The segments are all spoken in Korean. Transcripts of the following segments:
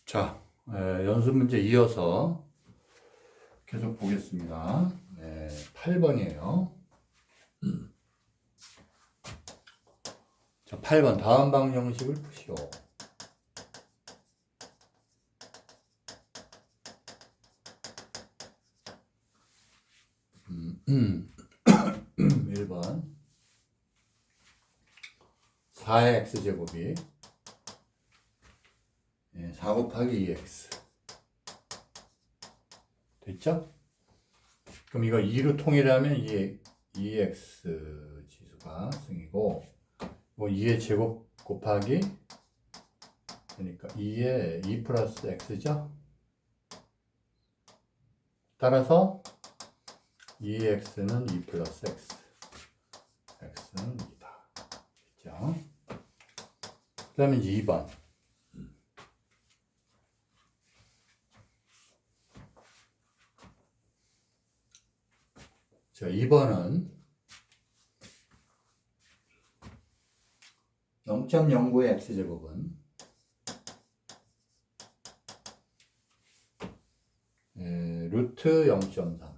자, 연습 문제 이어서 계속 보겠습니다. 8번이에요. 자, 8번 다음 방정식을 푸시오. 음, 1번 4의 x제곱이 4 곱하기 2x 됐죠? 그럼 이거 2로 통일하면 2x 지수가 승이고 뭐 2의 제곱 곱하기 그러니까 2의 2 플러스 x죠? 따라서 2x는 2 플러스 x x는 2다 됐죠? 그 다음에 이제 2번 자, 2번은 0.09의 x제곱은 루트 0.3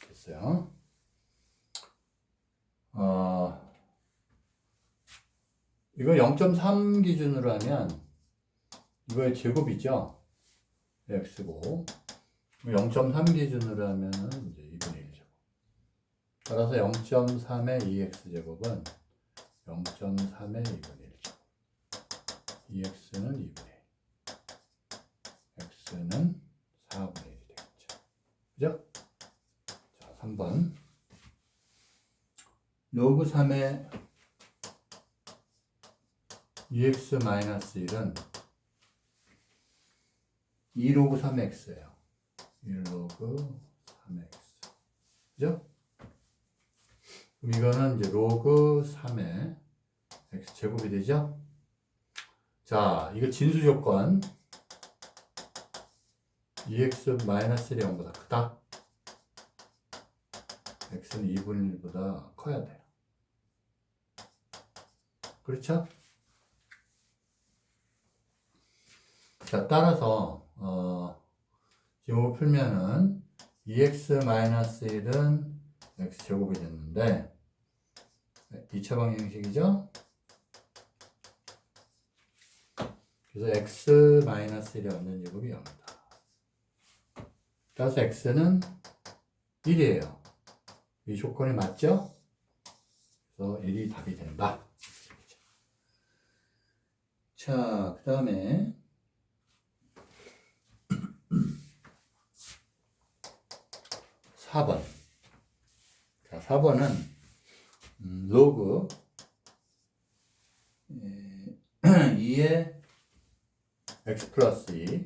됐어요. 이거 0.3 기준으로 하면 이거의 제곱이죠. x고 0.3 기준으로 하면은 이제 2분의 1제곱. 따라서 0.3의 2x제곱은 0.3의 2분의 1제곱. 2x는 2분의 1. x는 4분의 1이 되겠죠. 그죠? 자, 3번. 로그 3의 2x-1은 2로그 3x예요. 1로그 3x. 그죠? 그럼 이거는 이제 로그 3의 x제곱이 되죠? 자, 이거 진수 조건 2x-1이 0보다 크다. x는 2분의 1보다 커야 돼요. 그렇죠? 자, 따라서 지목을 풀면은 2x-1은 x제곱이 됐는데 2차 방정식이죠? 그래서 x-1의 완전 제곱이 0이다. 따라서 x는 1이에요. 이 조건이 맞죠? 그래서 1이 답이 된다. 자, 그 다음에 4번. 자, 4번은 로그 2의 x 플러스 2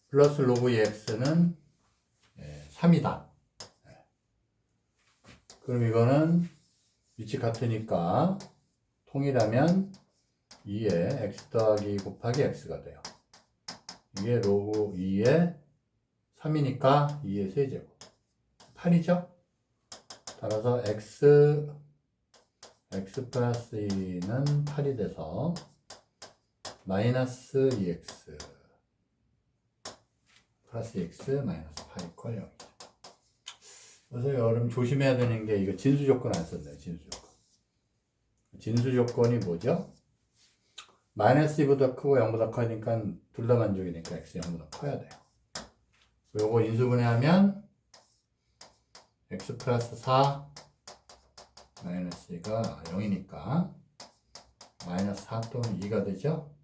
플러스 로그 2x는 3이다. 그럼 이거는 위치 같으니까 통일하면 2의 x 더하기 곱하기 x가 돼요. 이게 로그 2의 3이니까 2의 세제곱 8이죠? 따라서 x 플러스 2는 8이 돼서 마이너스 2x 플러스 2x 마이너스 8 이퀄 0이죠. 그래서 여러분 조심해야 되는 게 이거 진수 조건 안 썼네요. 진수 조건. 진수 조건이 뭐죠? 마이너스 2보다 크고 0보다 커니까 둘 다 만족이니까 x 0보다 커야 돼요. 요거 인수분해하면 x 플러스 4 마이너스 2가 0이니까 마이너스 4 또는 2가 되죠?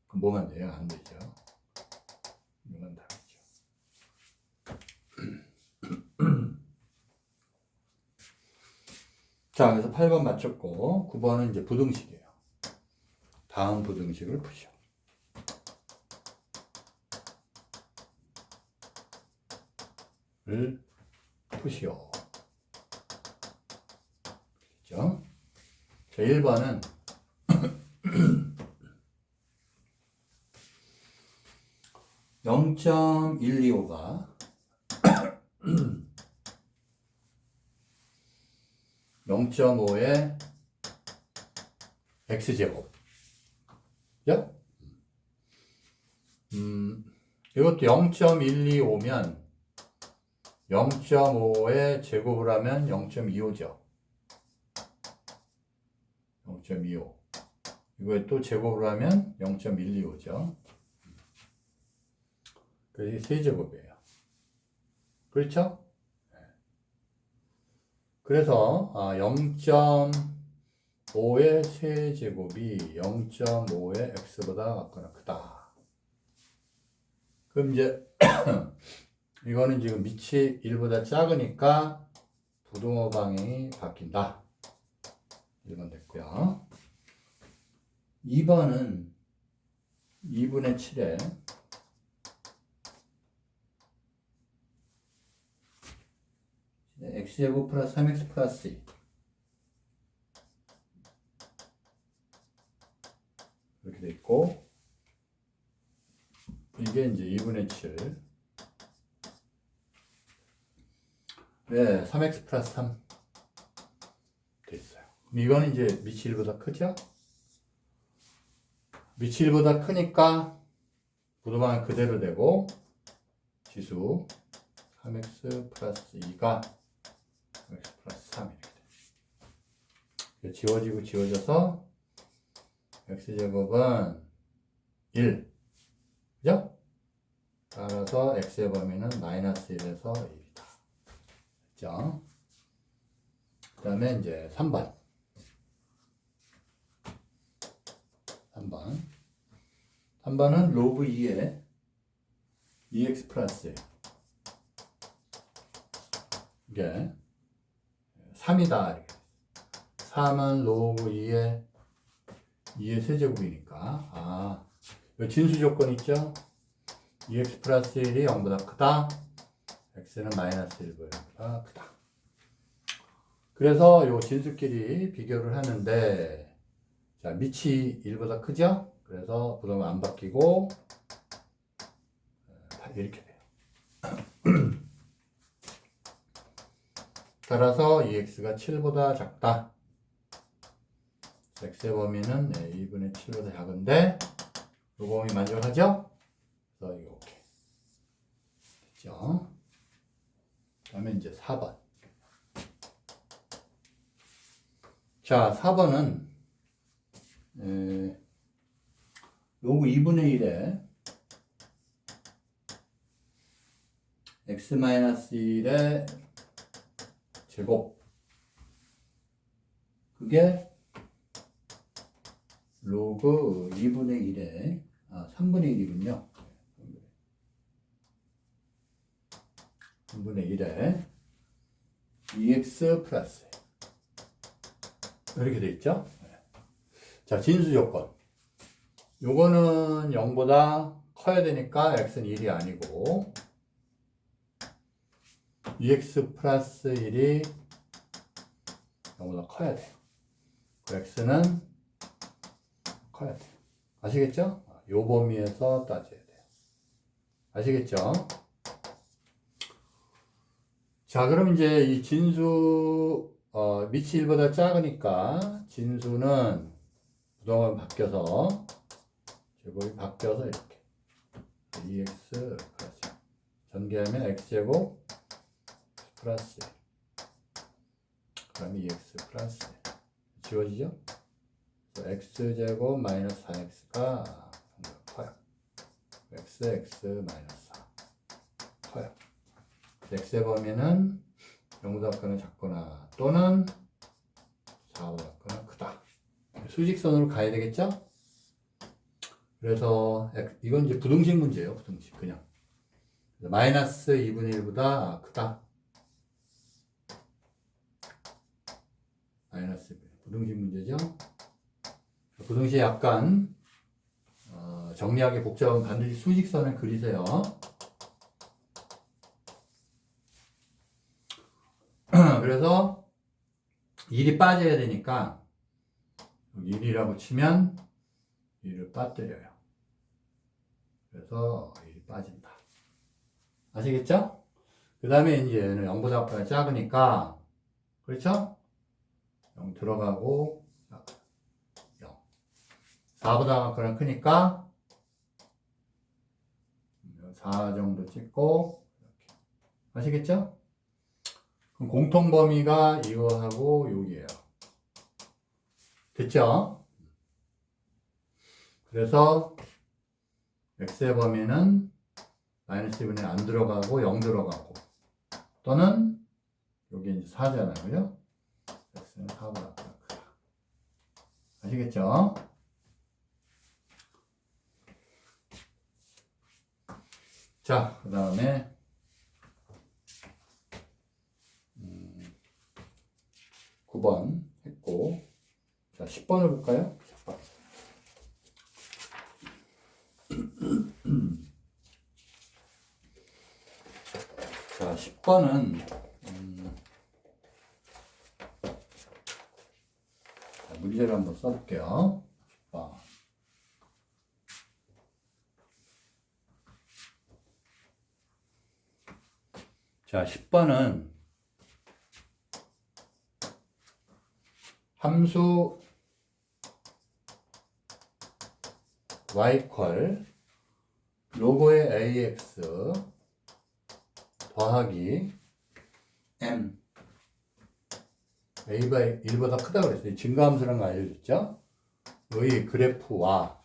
그럼 뭐만 돼요? 안 되죠. 이건 답이죠. 자, 그래서 8번 맞췄고 9번은 이제 부등식이에요. 다음 부등식을 푸시오. 을 푸시오. 그렇죠? 자, 1번은 0.125가 0.5의 x제곱. 그죠? 이것도 0.125면 0.5의 제곱을 하면 0.25죠. 0.25. 이거에 또 제곱을 하면 0.125죠. 그래서 이게 세제곱이에요. 그렇죠? 그래서 0.5의 세제곱이 0.5의 x보다 같거나 크다. 그럼 이제 이거는 지금 밑이 1보다 작으니까 부등호 방향이 바뀐다. 1번 됐고요. 2번은 2분의 7에 x제곱 플러스 3x 플러스 2 이렇게 돼 있고, 이게 이제 2분의 7. 네, 3x 플러스 3 돼 있어요. 이거는 이제 밑이 1보다 크죠? 밑이 1보다 크니까 부등호는 그대로 되고, 지수 3x 플러스 2가 3x 플러스 3 이렇게 돼. 지워지고 지워져서 x제곱은 1. 그죠? 따라서 x의 범위는 마이너스 1에서 1이다. 그죠? 그 다음에 이제 3번. 3번은 로그 2에 2x 플러스 이게 3이다. 이렇게. 3은 로그 2의 세제곱이니까, 진수 조건 있죠? 2x 플러스 1이 0보다 크다. x는 마이너스 1보다 크다. 그래서 요 진수끼리 비교를 하는데, 자, 밑이 1보다 크죠? 그래서 부등호 안 바뀌고, 이렇게 돼요. 따라서 2x가 7보다 작다. x의 범위는 2분의 7보다 작은데, 요 범위 만족하죠? 그래서 이렇게 됐죠? 그 다음에 이제 4번. 자, 4번은 로그 2분의 1에 x-1의 제곱, 그게 로그 2분의 1에 3분의 1이군요. 3분의 1에 2x 플러스 이렇게 돼 있죠. 자, 진수 조건. 요거는 0보다 커야 되니까 x는 1이 아니고 2x 플러스 1이 0보다 커야 돼요. x는 커야 돼요. 아시겠죠? 요 범위에서 따져야 돼요. 아시겠죠? 자, 그럼 이제 이 진수, 밑이 1보다 작으니까 진수는 부동은 바뀌어서, 제곱이 바뀌어서 이렇게. 2x 플러스. 전개하면 x제곱 플러스. 그럼 2x 플러스. 지워지죠? x제곱 마이너스 4x가 커요. x 마이너스 4 커요. x의 범위는 0보다 크거나 작거나 또는 4보다 크거나 크다. 수직선으로 가야 되겠죠? 그래서 이건 이제 부등식 문제예요. 부등식 그냥 마이너스 2분의 1보다 크다. 마이너스 2분의 1. 부등식 문제죠. 부등식 약간 정리하기 복잡하면 반드시 수직선을 그리세요. 그래서 1이 빠져야 되니까 1이라고 치면 1을 빠뜨려요. 그래서 1이 빠진다. 아시겠죠? 그 다음에 이제 0보다 작으니까, 그렇죠? 0 들어가고 0. 4보다 같거나 크니까 4 정도 찍고 이렇게. 아시겠죠? 그럼 공통 범위가 이거하고 여기예요. 됐죠? 그래서 x의 범위는 마이너스 2분의 안 들어가고 0 들어가고 또는 여기 이제 4잖아요. 그죠? x는 4보다 크다. 아시겠죠? 자, 그 다음에 9번 했고, 자, 10번을 볼까요? 10번. 자, 10번은 문제를 한번 써볼게요. 10번. 자, 10번은 함수 y = 로고의 ax 더하기 m a가 1보다 크다고 그랬어요. 증가함수라는 거 알려줬죠? 의 그래프와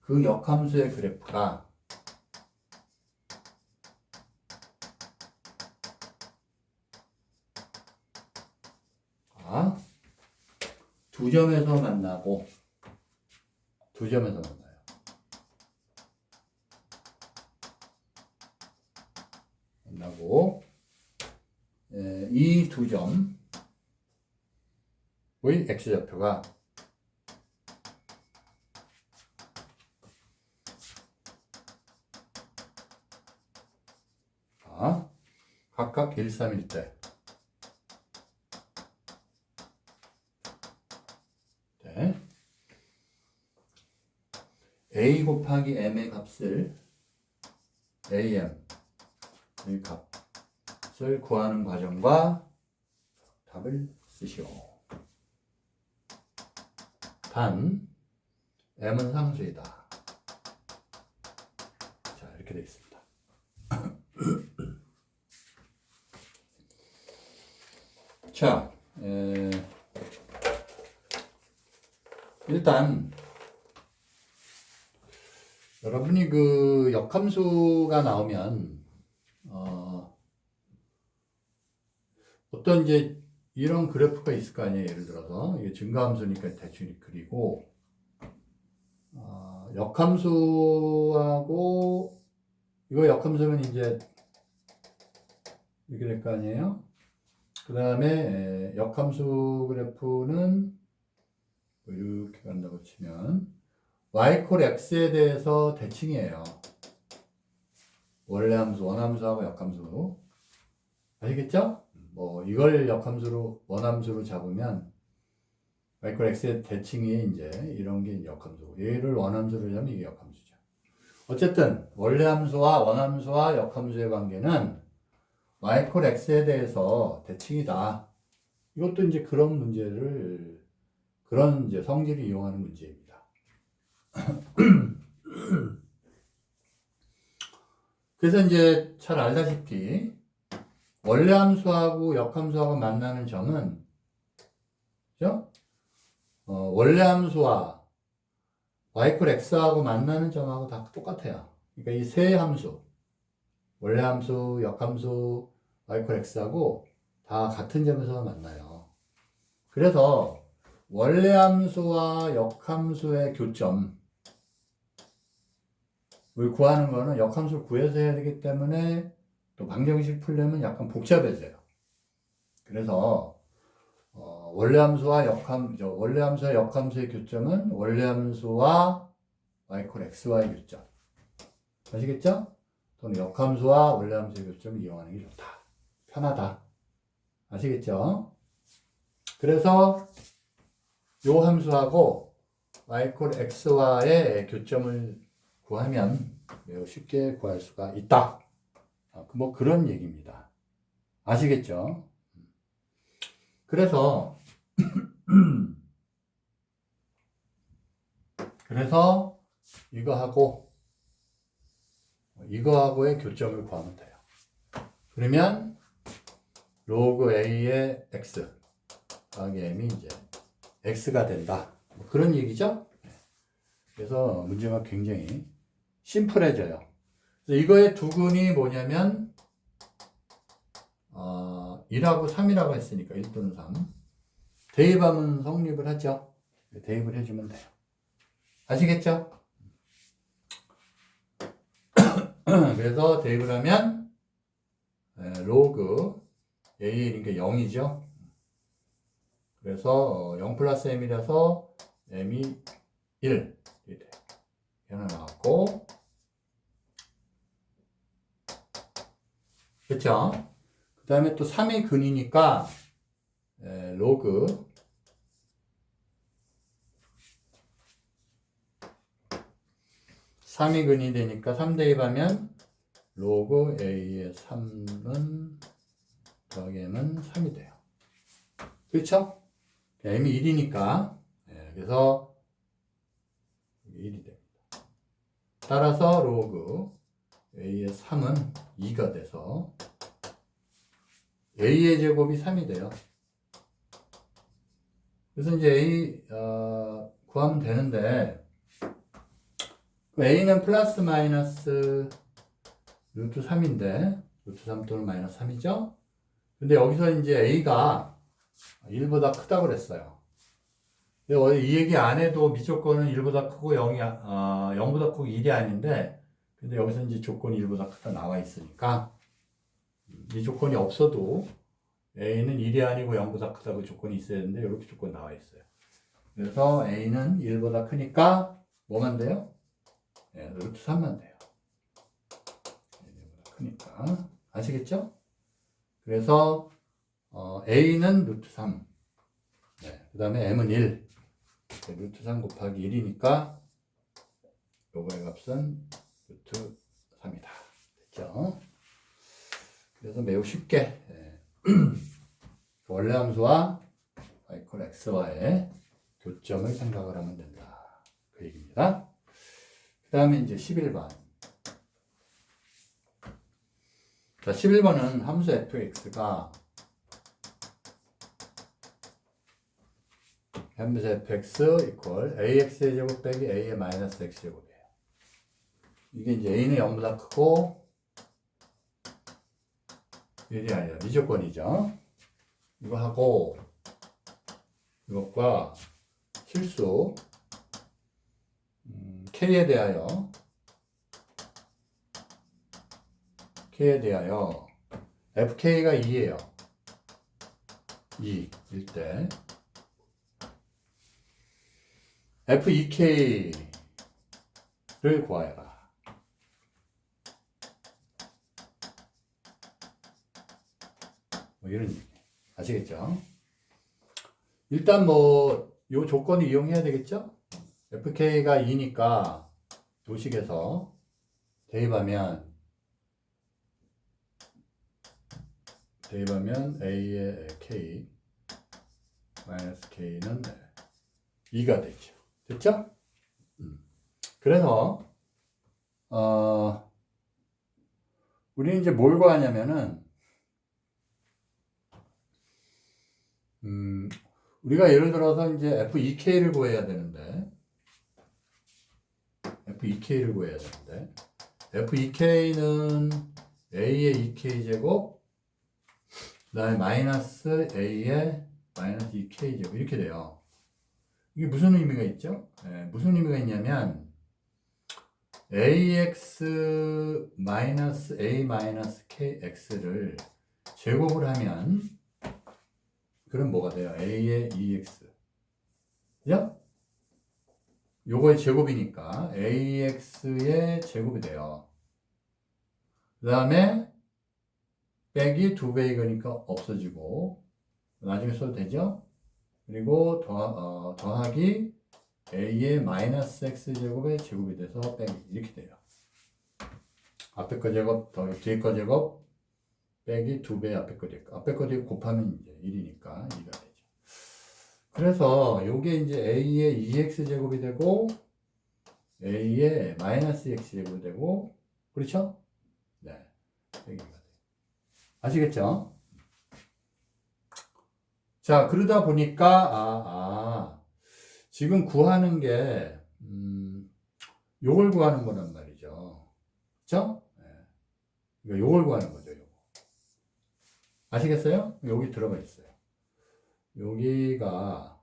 그 역함수의 그래프가 두 점에서 만나고 이 두 점의 x좌표가 각각 1, 3일 때 a 곱하기 m의 값을 am의 값을 구하는 과정과 답을 쓰시오. 단 m은 상수이다. 자, 이렇게 되어 있습니다. 자, 일단 여러분이 그 역함수가 나오면 어떤 이제 이런 그래프가 있을 거 아니에요. 예를 들어서 이게 증가함수니까 대충 그리고 역함수하고 이거 역함수면 이제 이렇게 될 거 아니에요. 그 다음에 역함수 그래프는 이렇게 간다고 치면 y = x에 대해서 대칭이에요. 원래 함수, 원함수하고 역함수. 아시겠죠? 뭐 이걸 역함수로 원함수로 잡으면 y = x의 대칭이 이제 이런 게 역함수고 얘를 원함수로 잡으면 이게 역함수죠. 어쨌든 원래 함수와 원함수와 역함수의 관계는 y = x에 대해서 대칭이다. 이것도 이제 그런 문제를 그런 이제 성질을 이용하는 문제입니다. 그래서 이제 잘 알다시피 원래 함수하고 역함수하고 만나는 점은 그죠? 원래 함수와 y = x하고 만나는 점하고 다 똑같아요. 그러니까 이 세 함수 원래 함수, 역함수, y = x하고 다 같은 점에서 만나요. 그래서 원래 함수와 역함수의 교점을 구하는 거는 역함수를 구해서 해야 되기 때문에 또 방정식 풀려면 약간 복잡해져요. 그래서 원래 함수와 역함수의 교점은 원래 함수와 y = x와의 교점. 아시겠죠? 또는 역함수와 원래 함수의 교점을 이용하는 게 좋다. 편하다. 아시겠죠? 그래서 요 함수하고 y = x와의 교점을 구하면 매우 쉽게 구할 수가 있다. 뭐 그런 얘기입니다. 아시겠죠? 그래서 그래서 이거하고의 교점을 구하면 돼요. 그러면 로그 a의 x 더하기 m이 이제 x가 된다. 뭐 그런 얘기죠. 그래서 문제가 굉장히 심플해져요. 그래서 이거의 두근이 뭐냐면 1하고 3이라고 했으니까 1 또는 3 대입하면 성립을 하죠. 대입을 해주면 돼요. 아시겠죠? 그래서 대입을 하면 로그 a니까 0이죠. 그래서 0 플러스 m이라서 m이 1 이렇게 돼요. 하나 나왔고, 그렇죠? 그 다음에 또 3이 근이니까 로그 3이 근이 되니까 3 대입하면 로그 a의 3은 더하기 m은 3이 돼요. 그렇죠? m이 1이니까 그래서 1이 됩니다. 따라서 로그 a의 3은 2가 돼서 a의 제곱이 3이 돼요. 그래서 이제 a 구하면 되는데 a는 플러스 마이너스 루트 3인데 루트 3 또는 마이너스 3이죠. 근데 여기서 이제 a가 1보다 크다고 그랬어요. 근데 이 얘기 안 해도 미조건은 1보다 크고 0보다 크고 1이 아닌데, 근데 여기서 이제 조건이 1보다 크다 나와 있으니까 이 조건이 없어도 a는 1이 아니고 0보다 크다고 조건이 있어야 되는데 이렇게 조건 나와 있어요. 그래서 a는 1보다 크니까 뭐만 돼요? 루트 3만 돼요. 1보다 크니까. 아시겠죠? 그래서 a는 루트 3. 그 다음에 m은 1. 루트 3 곱하기 1이니까 요거의 값은 루트 3이다. 됐죠? 그래서 매우 쉽게 원래 함수와 y x와의 교점을 생각을 하면 된다. 그 얘기입니다. 그 다음에 이제 11번. 자, 11번은 함수 fx가 함수 fx 이퀄 ax의 제곱 빼기 a의 마이너스 x제곱이에요. 이게 이제 a는 0보다 크고 1이 아니라 미조건이죠. 이거 하고 이것과 실수 k에 대하여 fk가 2예요. 2일 때 f2k를 구하여라. 뭐 이런 얘기. 아시겠죠? 일단 뭐 요 조건을 이용해야 되겠죠? fk가 2니까 도식에서 대입하면 a의 k 마이너스 k는 2가 되죠. 됐죠? 그래서 우리는 이제 뭘 구하냐면은 우리가 예를 들어서 이제 f2k를 구해야 되는데 f2k는 a의 2k 제곱 그 다음에 마이너스 a의 마이너스 2k 제곱 이렇게 돼요. 이게 무슨 의미가 있죠? 무슨 의미가 있냐면 ax 마이너스 a 마이너스 kx를 제곱을 하면 그럼 뭐가 돼요? a의 2x 그죠? 요거의 제곱이니까 ax의 제곱이 돼요. 그 다음에 빼기 2배 이거니까 없어지고 나중에 써도 되죠? 그리고 더하기 a의 마이너스 x제곱의 제곱이 돼서 빼기 이렇게 돼요. 앞에 거 제곱 더하기 뒤에 거 제곱 빼기 2배 앞에 거 제곱 곱하면 이제 1이니까 2가 되죠. 그래서 요게 이제 a의 2x제곱이 되고 a의 마이너스 x제곱이 되고, 그렇죠? 네. 여기가 돼요. 아시겠죠? 자, 그러다 보니까 지금 구하는 게 요걸 구하는 거란 말이죠. 그렇죠? 네. 그러니까 요걸 구하는 거죠. 요거. 아시겠어요? 여기 들어가 있어요. 여기가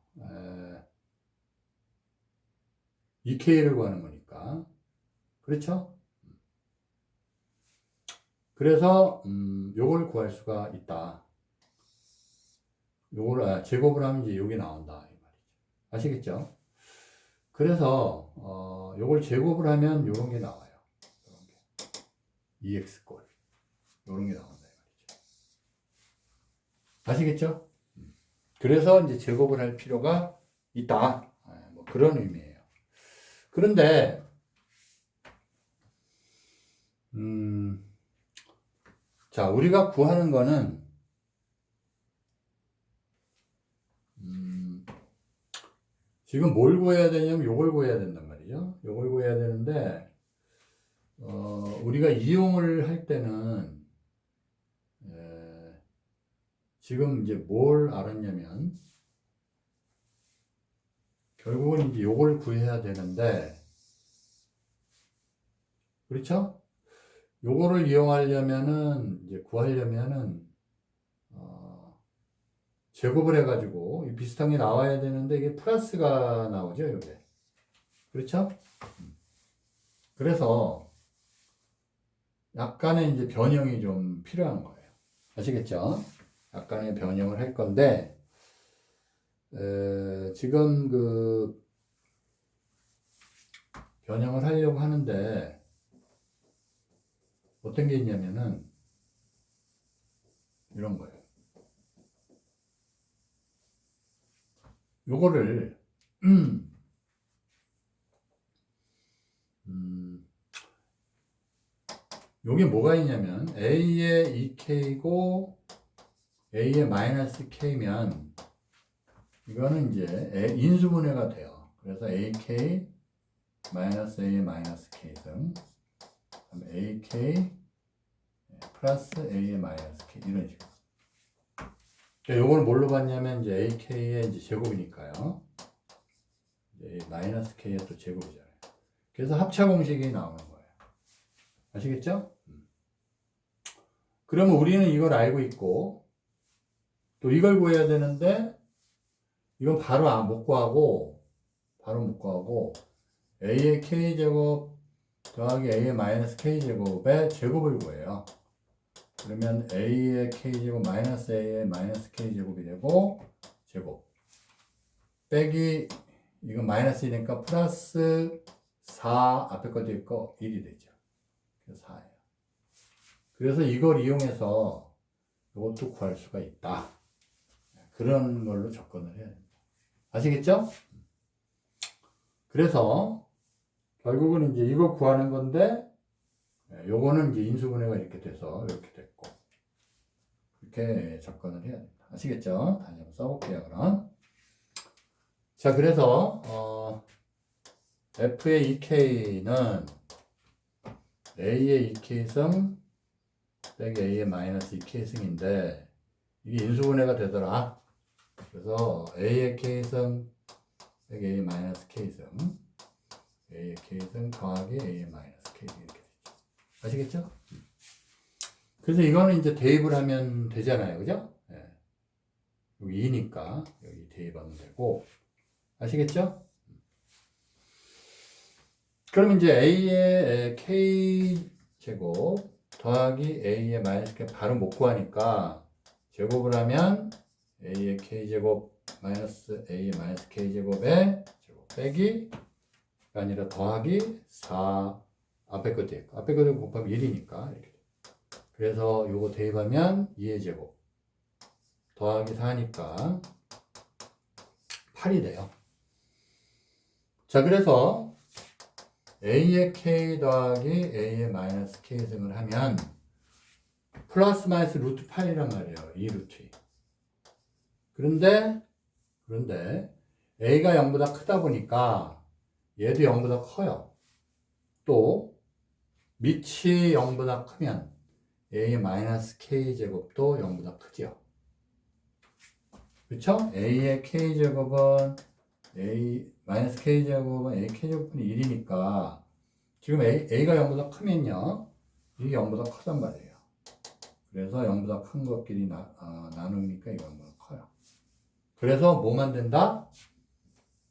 2K를 구하는 거니까. 그렇죠? 그래서 요걸 구할 수가 있다. 요걸 제곱을 하면 이제 요게 나온다 이 말이죠. 아시겠죠? 그래서 요걸 제곱을 하면 요런 게 나와요. 요런 게 2x꼴 요런 게 나온다 이 말이죠. 아시겠죠? 그래서 이제 제곱을 할 필요가 있다. 뭐 그런 의미예요. 그런데 자, 우리가 구하는 거는 지금 뭘 구해야 되냐면 요걸 구해야 된단 말이죠. 요걸 구해야 되는데 우리가 이용을 할 때는 지금 이제 뭘 알았냐면 결국은 이제 요걸 구해야 되는데, 그렇죠? 요거를 이용하려면은 이제 구하려면은 제곱을 해가지고 비슷한 게 나와야 되는데 이게 플러스가 나오죠, 요게. 그렇죠? 그래서 약간의 이제 변형이 좀 필요한 거예요. 아시겠죠? 약간의 변형을 할 건데 지금 그 변형을 하려고 하는데 어떤 게 있냐면은 이런 거예요. 요거를 요게 뭐가 있냐면 a의 2k고 a의 마이너스 k면 이거는 이제 인수분해가 돼요. 그래서 ak 마이너스 a의 마이너스 k승 ak 플러스 a의 마이너스 k 이런 식으로. 그러니까 요걸 뭘로 봤냐면 이제 ak의 이제 제곱이니까요. 이제 마이너스 k의 또 제곱이잖아요. 그래서 합차 공식이 나오는 거예요. 아시겠죠? 그러면 우리는 이걸 알고 있고 또 이걸 구해야 되는데 이건 바로 못 구하고 a의 k제곱 더하기 a의 마이너스 k제곱의 제곱을 구해요. 그러면 a의 k제곱 마이너스 a의 마이너스 k제곱이 되고 제곱 빼기 이건 마이너스 1이니까 플러스 4 앞에 것도 있고 1이 되죠. 그래서 4예요. 그래서 이걸 이용해서 이것도 구할 수가 있다. 그런 걸로 접근을 해야 됩니다. 아시겠죠? 그래서 결국은 이제 이거 구하는 건데 요거는 이제 인수분해가 이렇게 돼서 이렇게 됐고 이렇게 접근을 해야 됩니다. 아시겠죠? 다시 한번 써볼게요. 그럼 자, 그래서 f의 2k는 a의 2k승 빼기 a의 마이너스 2k승인데 이게 인수분해가 되더라. 그래서 a의 k승 빼기 a의 마이너스 k승 a의 k승 더하기 a의 마이너스 k승 이렇게 되죠. 아시겠죠? 그래서 이거는 이제 대입을 하면 되잖아요. 그죠? 네. 여기 2니까 여기 대입하면 되고 아시겠죠? 그러면 이제 a의 k제곱 더하기 a의 마이너스 k 바로 못 구하니까 제곱을 하면 a의 k제곱 마이너스 a의 마이너스 k제곱에 제곱 빼기 아니라 더하기 4 앞에 것도 있고 앞에 것도 곱하면 1이니까 이렇게. 그래서 요거 대입하면 2의 제곱 더하기 4니까 8이 돼요. 자, 그래서 a의 k 더하기 a의 마이너스 k승을 하면 플러스 마이너스 루트 8이란 말이에요. 이 루트. 그런데 그런데 A가 0보다 크다 보니까 얘도 0보다 커요. 또 밑이 0보다 크면 A-K제곱도 0보다 크죠. 그쵸? A의 K제곱은 K제곱은 K제곱분의 1이니까 지금 A가 0보다 크면요. 이게 0보다 크단 말이에요. 그래서 0보다 큰 것끼리 나누니까 이거 0보다 커요. 그래서 뭐만 된다?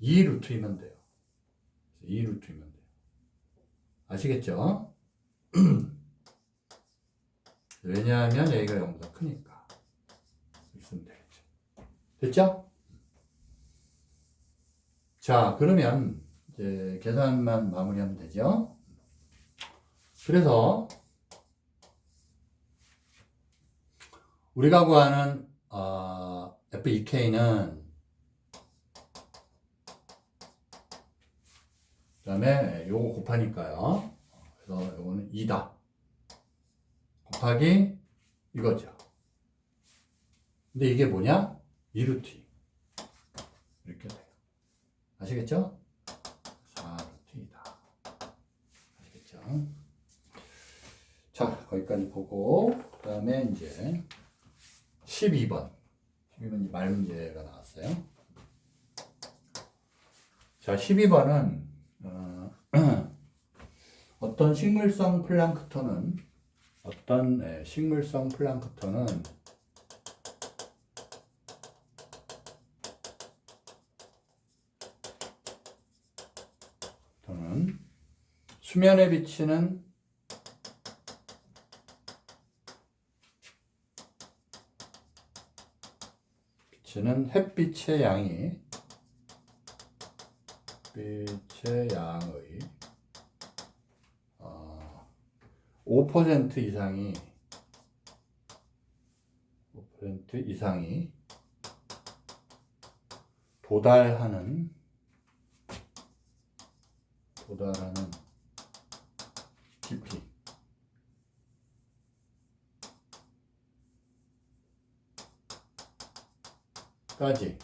2루트이면 돼요. 2루트이면 돼요. 아시겠죠? 왜냐하면 A가 0보다 크니까. 이렇게 쓰면 되겠죠. 됐죠? 자, 그러면 이제 계산만 마무리하면 되죠? 그래서 우리가 구하는 F2K는 그 다음에 요거 곱하니까요. 그래서 요거는 2다. 곱하기 이거죠. 근데 이게 뭐냐? 2루트 2. 이렇게 돼요. 아시겠죠? 4루트 2다. 아시겠죠? 자, 거기까지 보고 그 다음에 이제 12번. 12번 말 문제가 나왔어요. 자, 12번은 어떤 식물성 플랑크톤은 수면에 비치는 햇빛의 양의 5% 이상이 도달하는 깊이까지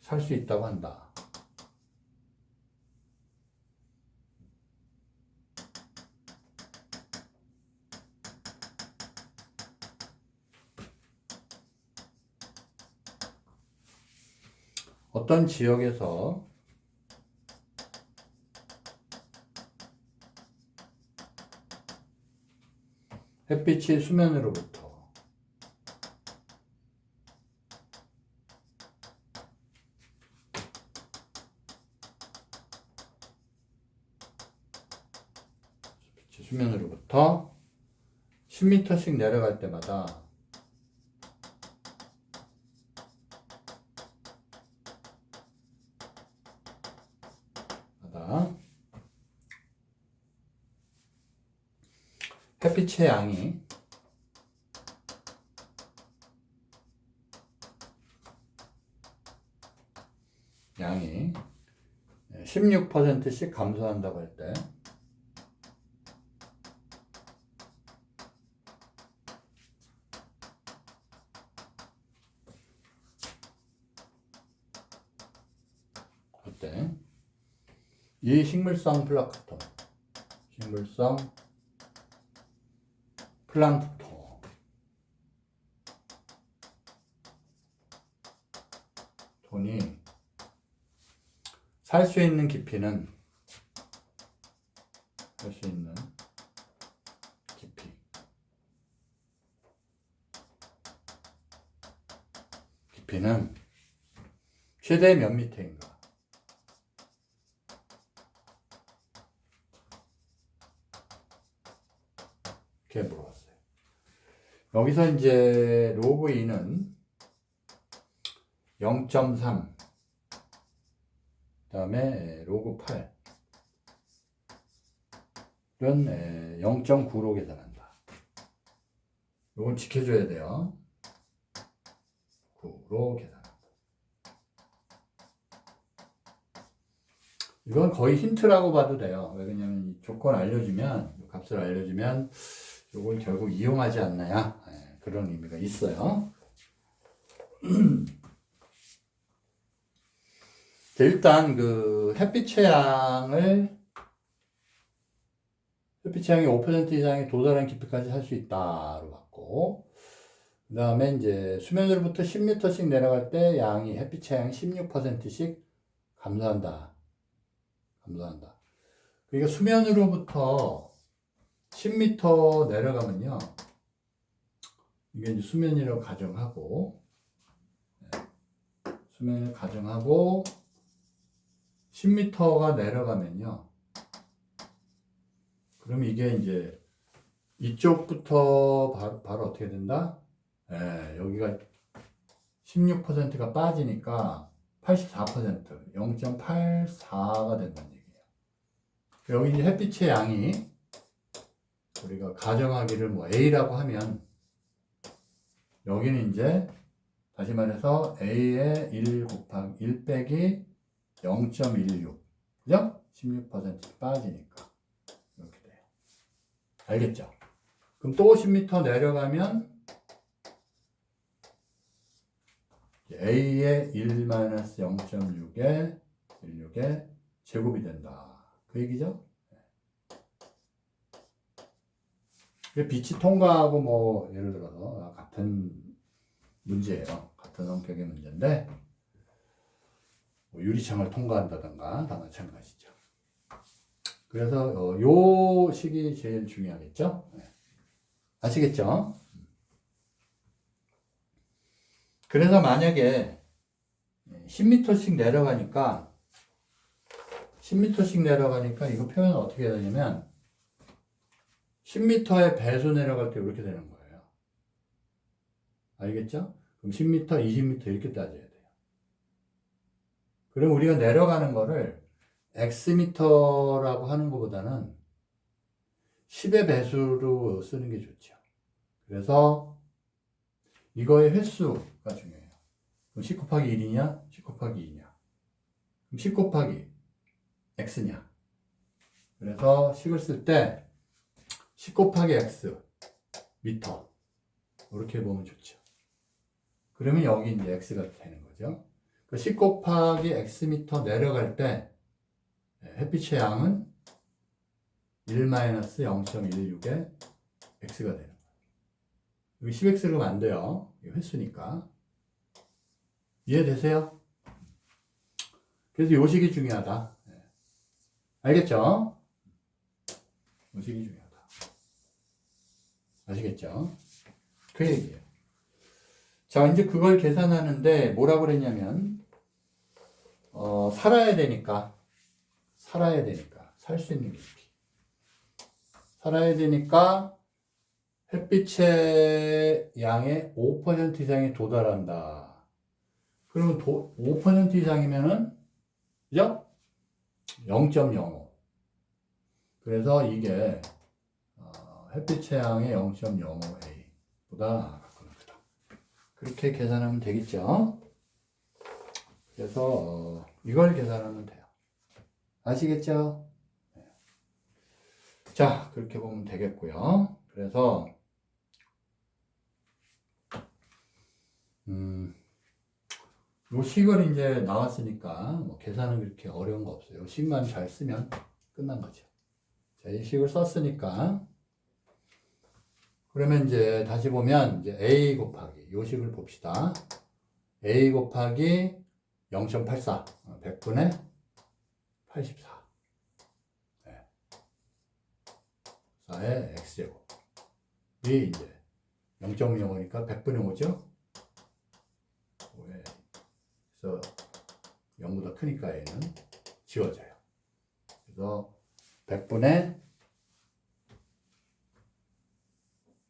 살 수 있다고 한다. 어떤 지역에서 햇빛이 수면으로부터 수면으로부터 10m씩 내려갈 때마다 햇빛의 양이 16%씩 감소한다고 할 때 그때 이 식물성 플랑크톤이 살 수 있는 깊이는 최대 몇 미터인가? 이렇게 물어봤어요. 여기서 이제 로그 2는 0.3, 그 다음에 로그 8은 0.9로 계산한다. 이건 지켜줘야 돼요. 9로 계산한다. 이건 거의 힌트라고 봐도 돼요. 왜냐면 이 조건 알려주면, 값을 알려주면 이걸 결국 이용하지 않나요? 그런 의미가 있어요. 자, 일단 그 햇빛 취향이 5% 이상에 도달한 깊이까지 할 수 있다로 봤고, 그 다음에 이제 수면으로부터 10m씩 내려갈 때 햇빛 취향이 16%씩 감소한다. 그러니까 수면으로부터 10m 내려가면요, 이게 이제 수면이라고 가정하고, 수면을 가정하고 10m가 내려가면요, 그럼 이게 이제 이쪽부터 바로 어떻게 된다? 여기가 16%가 빠지니까 84%, 0.84가 된다는 얘기예요. 여기 햇빛의 양이 우리가 가정하기를 뭐 A라고 하면, 여기는 이제 다시 말해서 A의 1 빼기 0.16, 그죠? 16% 빠지니까 이렇게 돼요. 알겠죠? 그럼 또 10m 내려가면 A의 1-0.6의 16의 제곱이 된다. 그 얘기죠? 빛이 통과하고 뭐 예를 들어서 같은 문제예요. 같은 성격의 문제인데 뭐 유리창을 통과한다던가 다 마찬가지죠. 그래서 요 식이 제일 중요하겠죠? 아시겠죠? 그래서 만약에 10m씩 내려가니까 이거 표현은 어떻게 해야 되냐면 10m의 배수 내려갈 때 이렇게 되는 거예요. 알겠죠? 그럼 10m, 20m 이렇게 따져야 돼요. 그럼 우리가 내려가는 거를 xm라고 하는 것보다는 10의 배수로 쓰는 게 좋죠. 그래서 이거의 횟수가 중요해요. 그럼 10 곱하기 1이냐? 10 곱하기 2냐? 그럼 10 곱하기 x냐? 그래서 식을 쓸 때 10 곱하기 x 미터 이렇게 보면 좋죠. 그러면 여기 이제 x가 되는 거죠. 10 곱하기 x 미터 내려갈 때 햇빛의 양은 1-0.16의 x가 되는 거예요. 여기 10x를 하면 안 돼요. 이게 횟수니까. 이해되세요? 그래서 요식이 중요하다. 알겠죠? 요식이 중요하다. 아시겠죠? 그 얘기예요. 자, 이제 그걸 계산하는데 뭐라고 그랬냐면, 살아야 되니까, 살 수 있는 깊이. 살아야 되니까, 햇빛의 양의 5% 이상에 도달한다. 그러면 5% 이상이면은, 그죠? 0.05. 그래서 이게, 햇빛의 양의 0.05A보다 크다. 그렇게 계산하면 되겠죠? 그래서, 이걸 계산하면 돼요. 아시겠죠? 자, 그렇게 보면 되겠고요. 그래서 요 식을 이제 나왔으니까 뭐 계산은 그렇게 어려운 거 없어요. 요 식만 잘 쓰면 끝난 거죠. 자, 이 식을 썼으니까 그러면 이제 다시 보면 이제 a 곱하기 요 식을 봅시다. a 곱하기 0.84 100분의 84 4의 x제곱이 이제 0.05니까 100분의 5죠. 그래서 0보다 크니까 얘는 지워져요. 그래서 100분의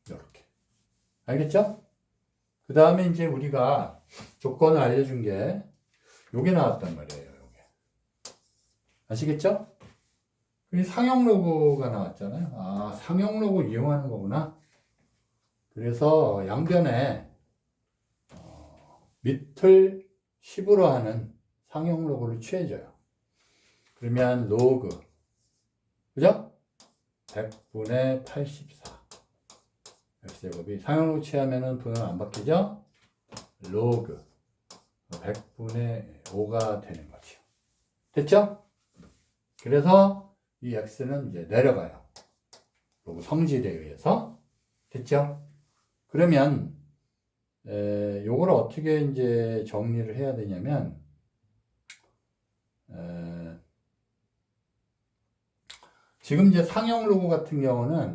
이렇게. 알겠죠? 그 다음에 이제 우리가 조건을 알려준 게 요게 나왔단 말이에요. 요게. 아시겠죠? 상형로그가 나왔잖아요. 아, 상형로그 이용하는 거구나. 그래서 양변에 밑을 10으로 하는 상형로그를 취해줘요. 그러면 로그, 그죠? 100분의 84 x제곱이 상형로그 취하면은 분은 안 바뀌죠? 로그 100분의 5가 되는 거죠. 됐죠? 그래서 이 x는 이제 내려가요. 로그 성질에 의해서. 됐죠? 그러면 요거를 어떻게 이제 정리를 해야 되냐면 지금 이제 상형 로그 같은 경우는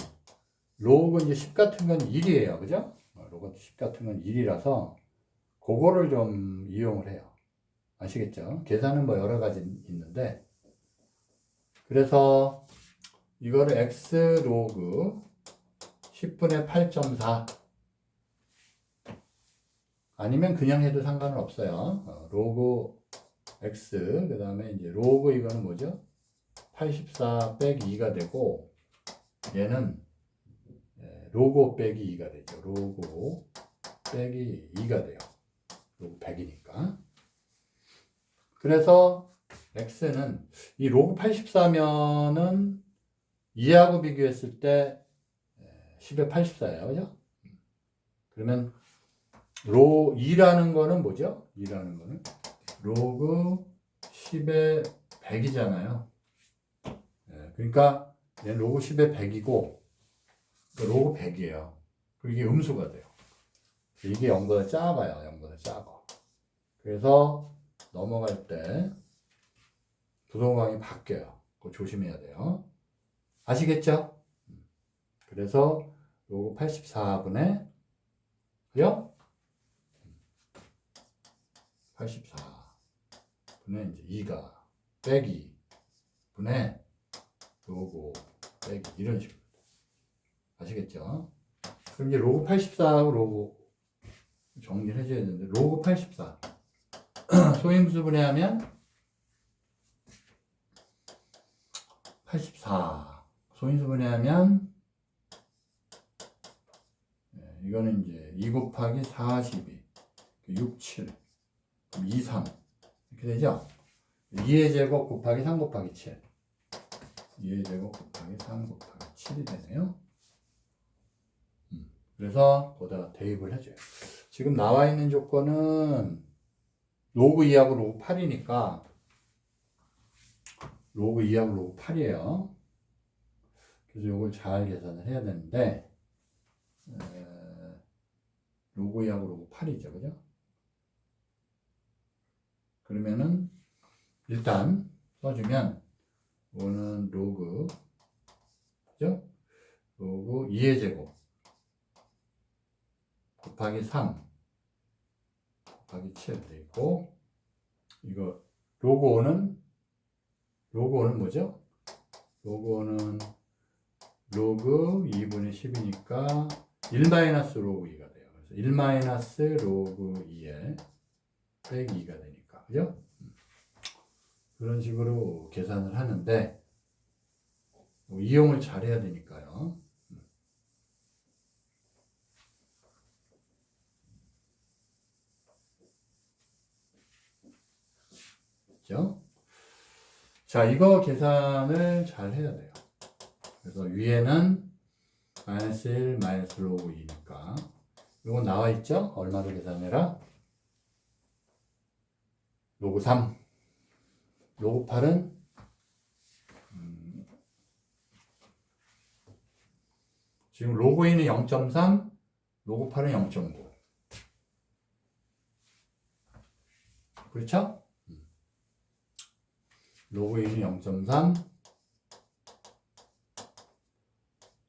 로그 이제 10 같은 건 1이에요. 그죠? 로그 10 같은 건 1이라서 그거를 좀 이용을 해요. 아시겠죠? 계산은 뭐 여러 가지 있는데 그래서 이거를 x 로그 10분의 8.4 아니면 그냥 해도 상관은 없어요. 로그 x 그 다음에 이제 로그 이거는 뭐죠? 84 빼기 2가 되고 얘는 로그 5 빼기 2가 되죠. 로그 5 빼기 2가 돼요. 로그 100이니까. 그래서 x는 이 로그 84면은 2하고 비교했을 때 10의 84예요. 그죠? 그러면 2라는 거는 뭐죠? 2라는 거는 로그 10의 100이잖아요. 그러니까 얘는 로그 10의 100이고 로그 100이에요. 그리고 이게 음수가 돼요. 이게 0보다 작아요. 0보다 작아. 그래서 넘어갈 때 부동강이 바뀌어요. 그거 조심해야 돼요. 아시겠죠? 그래서 로그 84분의 그죠? 84분의 이제 2가 빼기 분의 로그 빼기 이런 식으로 아시겠죠? 그럼 이제 로그 84하고 로그 정리를 해줘야 되는데 로그 84 소인수 분해하면 84 소인수 분해하면 이거는 이제 2 곱하기 42 6, 7 2, 3 이렇게 되죠? 2의 제곱 곱하기 3 곱하기 7 2의 제곱 곱하기 3 곱하기 7이 되네요. 그래서 거기다가 대입을 해줘요. 지금 나와 있는 조건은 로그 2하고 로그 8이니까 로그 2하고 로그 8이에요. 그래서 이걸 잘 계산을 해야 되는데 로그 2하고 로그 8이죠. 그죠? 그러면은 일단 써주면 이거는 로그 그죠? 로그 2의 제곱 곱하기 3 곱하기 7 돼 있고 이거 로그 5는 뭐죠? 로그 5는 로그 2분의 10이니까 1 마이너스 로그 2가 돼요. 그래서 1 마이너스 로그 2에 빼기 2가 되니까 그죠? 그런 식으로 계산을 하는데 이용을 잘 해야 되니까요. 그죠? 자, 이거 계산을 잘 해야 돼요. 그래서 위에는 마이너스 1 마이너스 로그 2니까 이거 나와 있죠? 얼마로 계산해라? 로그 3 로그 8은 지금 로그 2는 0.3 로그 8은 0.9 그렇죠? 로그 2는 0.3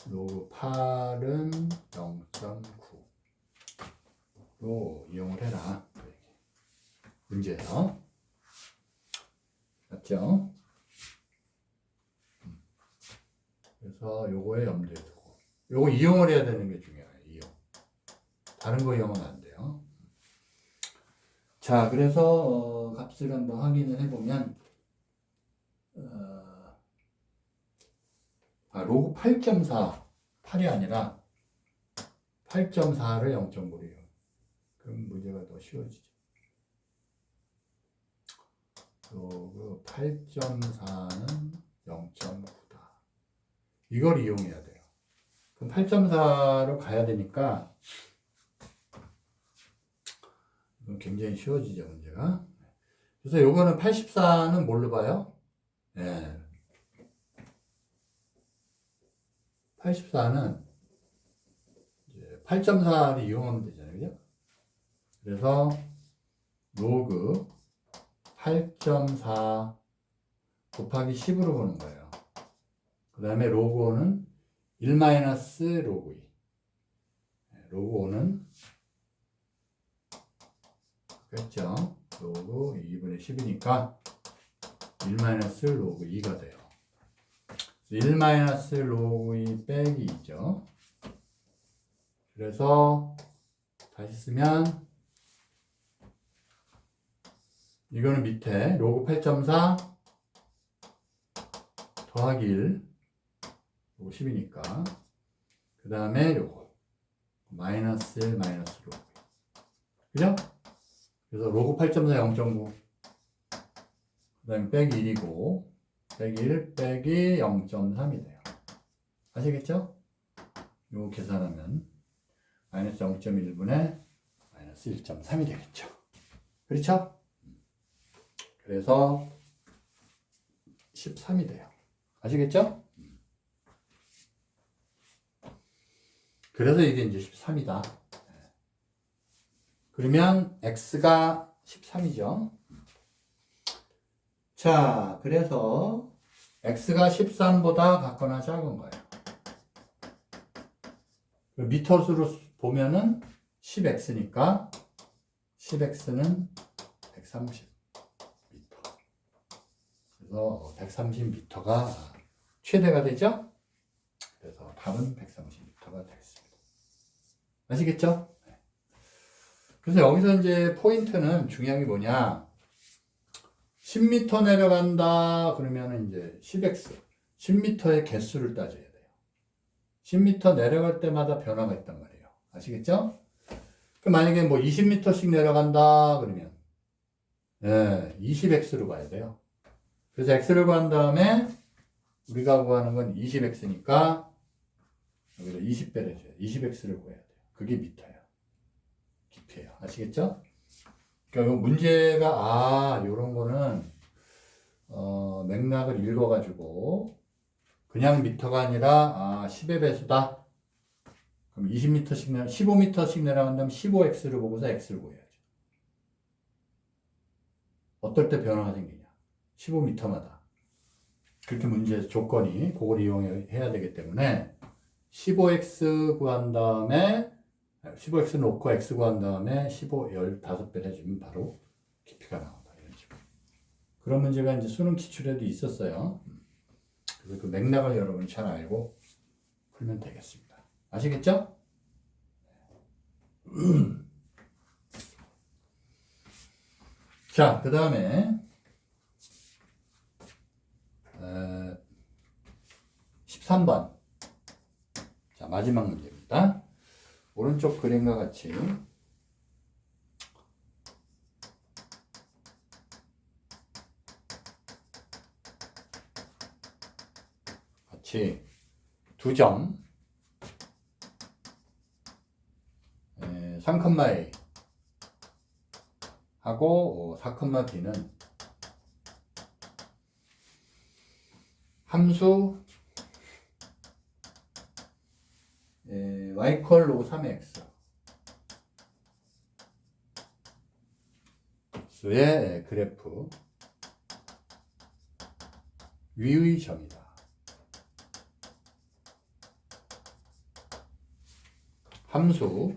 로그 8은 0.9로 이용을 해라. 문제예요. 맞죠? 그래서 요거에 염두에 두고 요거 이용을 해야 되는 게 중요해요. 이용. 다른 거 이용은 안 돼요. 자, 그래서 값을 한번 확인을 해보면 로그 8.4 8이 아니라 8.4를 0.9로 이용. 그럼 문제가 더 쉬워지죠. 로그 8.4는 0.9다. 이걸 이용해야 돼요. 그럼 8.4로 가야 되니까 이건 굉장히 쉬워지죠, 문제가. 그래서 요거는 84는 뭘로 봐요? 예. 84는 8.4를 이용하면 되잖아요. 그죠? 그래서 로그 8.4 곱하기 10으로 보는 거예요. 그 다음에 로그 5는 1 마이너스 로그 2. 로그 5는 그랬죠? 로그 2분의 10이니까 1 마이너스 로그 2가 돼요. 1 마이너스 로그 2 빼기 2죠. 그래서 다시 쓰면 이거는 밑에 로그 8.4 더하기 1 로그 10이니까 그 다음에 요거 마이너스 1 마이너스 로그 그죠? 그래서 로그 8.4 0.9 그 다음에 빼기 1이고 빼기 1 빼기 0.3이 돼요. 아시겠죠? 요거 계산하면 마이너스 0.1분의 마이너스 1.3이 되겠죠. 그렇죠? 그래서 13이 돼요. 아시겠죠? 그래서 이게 이제 13이다. 그러면 x가 13이죠. 자, 그래서 x가 13보다 같거나 작은 거예요. 미터수로 보면은 10x니까 10x는 130m. 그래서 130m가 최대가 되죠? 그래서 답은 130m가 되겠습니다. 아시겠죠? 그래서 여기서 이제 포인트는 중요한 게 뭐냐? 10m 내려간다 그러면은 이제 10x 10m의 개수를 따져야 돼요. 10m 내려갈 때마다 변화가 있단 말이에요. 아시겠죠? 그럼 만약에 뭐 20m씩 내려간다 그러면 20x로 봐야 돼요. 그래서 x를 구한 다음에 우리가 구하는 건 20x니까 여기다 20배를 해줘요. 20x를 구해야 돼요. 그게 미터예요. 깊이에요. 아시겠죠? 그러니까 이 문제가 요런 거는 맥락을 읽어가지고 그냥 미터가 아니라 10의 배수다. 그럼 20m씩 15m씩 내려간다면 15x를 보고서 x를 구해야죠. 어떨 때 변화가 생기냐? 15m마다. 그렇게 문제 조건이 그걸 이용해야 되기 때문에 15x 구한 다음에 15x 놓고 x 구한 다음에 15, 15배를 해주면 바로 깊이가 나온다. 이런 식으로. 그런 문제가 이제 수능 기출에도 있었어요. 그래서 그 맥락을 여러분이 잘 알고 풀면 되겠습니다. 아시겠죠? 자, 그 다음에 13번. 자, 마지막 문제입니다. 오른쪽 그림과 같이 두 점 3,A 하고 4,B는 함수 y 콜 로그 3의 x 수의 그래프 위의 점이다. 함수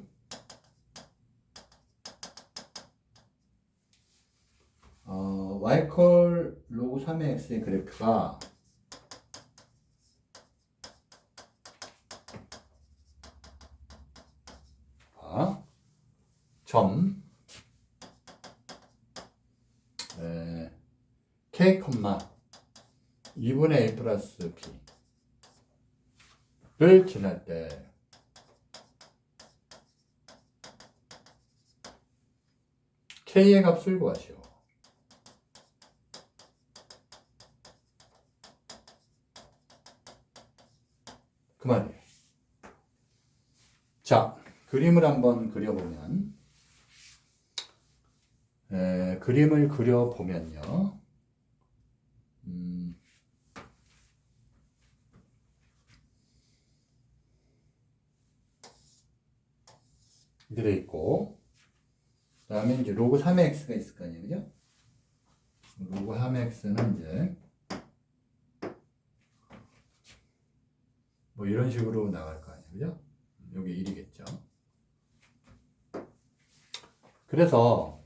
y 콜 로그 3의 x의 그래프가 점 k, 2분의 a 플러스 b를 지날 때 k의 값을 구하시오. 그 말이에요. 자, 그림을 한번 그려보면 그림을 그려보면요. 이렇게 돼 있고, 그 다음에 이제 로그 3의 x가 있을 거 아니에요, 그죠? 로그 3의 x는 이제 뭐 이런 식으로 나갈 거 아니에요, 그죠? 여기 1이겠죠. 그래서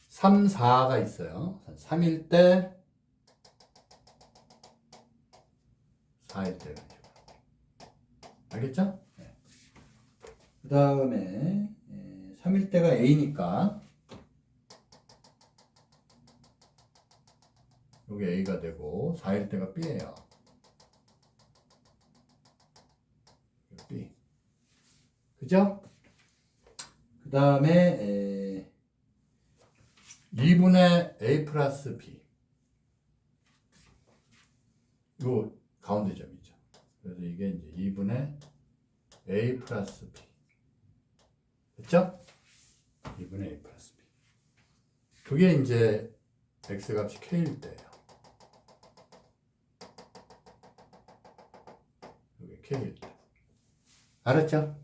3, 4가 있어요. 3일 때, 4일 때. 알겠죠? 네. 그 다음에 3일 때가 A니까 여기 A가 되고 4일 때가 B예요. B. 그죠? 그 다음에 2분의 A 플러스 B. 요 가운데 점이죠. 그래서 이게 이제 2분의 A 플러스 B. 됐죠? 2분의 A 플러스 B. 그게 이제 X값이 K일 때예요. 이게 K일 때. 알았죠?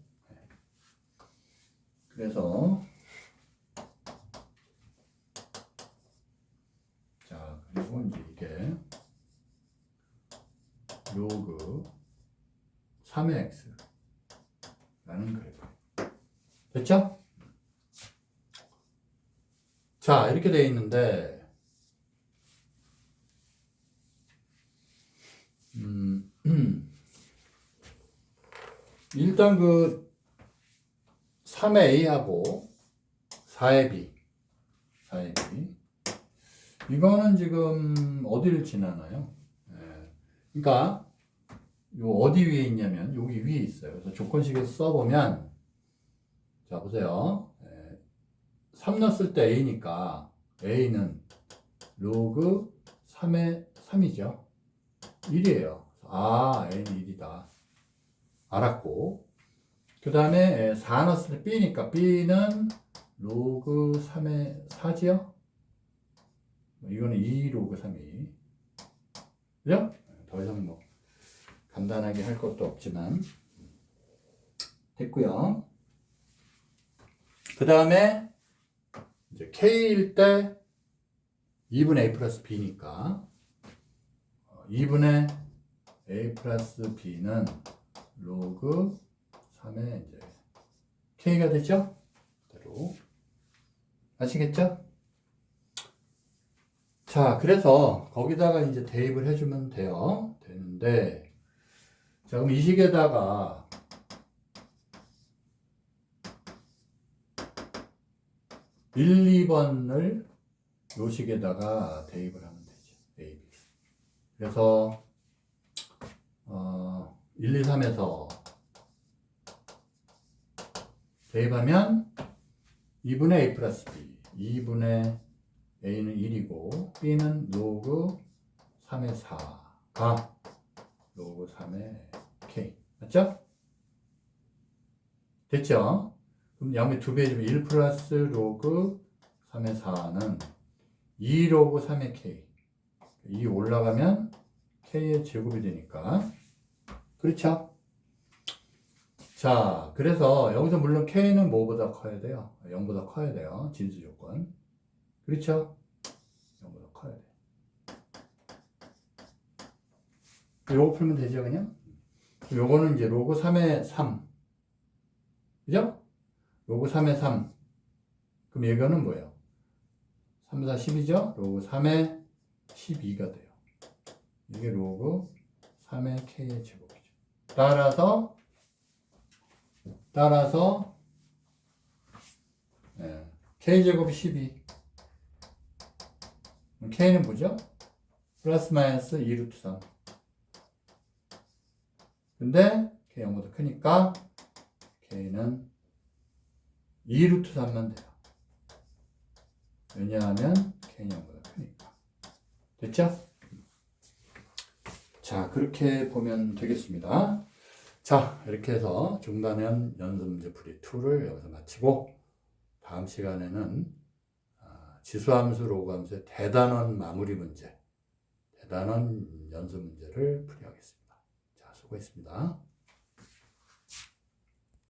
그래서 자, 그리고 이제 이게 로그 3의 x라는 그래프. 됐죠? 자, 이렇게 되어 있는데 일단 그 3의 a하고 4의 b 이거는 지금 어디를 지나나요? 그러니까 요 어디 위에 있냐면 여기 위에 있어요. 그래서 조건식에서 써보면 자 보세요. 3 넣었을 때 a니까 a는 로그 3의 3이죠. 1이에요. 아, a는 1이다. 알았고 그 다음에 4 넣었을 때 b니까 b는 로그 3의 4지요. 이거는 2 로그 3이 그죠? 더 이상 뭐 간단하게 할 것도 없지만 됐고요. 그 다음에 이제 K일 때 2분의 A 플러스 B니까 2분의 A 플러스 B는 로그 3의 이제 K가 되죠? 그대로 아시겠죠? 자, 그래서 거기다가 이제 대입을 해주면 돼요. 되는데 자, 그럼 이 식에다가 1, 2번을 요 식에다가 대입을 하면 되죠. A, B. 그래서 1, 2, 3에서 대입하면 2분의 A 플러스 B 2분의 A는 1이고 B는 로그 3의 4가 로그 3의 K 맞죠? 됐죠? 그럼 양면 2배 해주면 1 플러스 로그 3의 4는 2 로그 3의 K 2 올라가면 K의 제곱이 되니까 그렇죠? 자, 그래서 여기서 물론 K는 뭐보다 커야 돼요? 0보다 커야 돼요. 진수 조건. 그렇죠? 0보다 커야 돼. 요거 풀면 되죠, 그냥? 요거는 이제 로그 3의 3. 그죠? 로그 3의 3. 그럼 이거는 뭐예요? 3, 4, 10이죠? 로그 3의 12가 돼요. 이게 로그 3의 K의 제곱이죠. 따라서 K제곱이 12. K는 뭐죠? 플러스 마이너스 2 루트 3. 근데 K 0보다 크니까 K는 2 루트 3만 돼요. 왜냐하면 K는 0보다 크니까. 됐죠? 자, 그렇게 보면 되겠습니다. 자, 이렇게 해서 중단형 연습 문제 풀이 2를 여기서 마치고 다음 시간에는 지수함수, 로그함수의 대단원 마무리 문제, 대단원 연습 문제를 풀이하겠습니다. 자, 수고했습니다.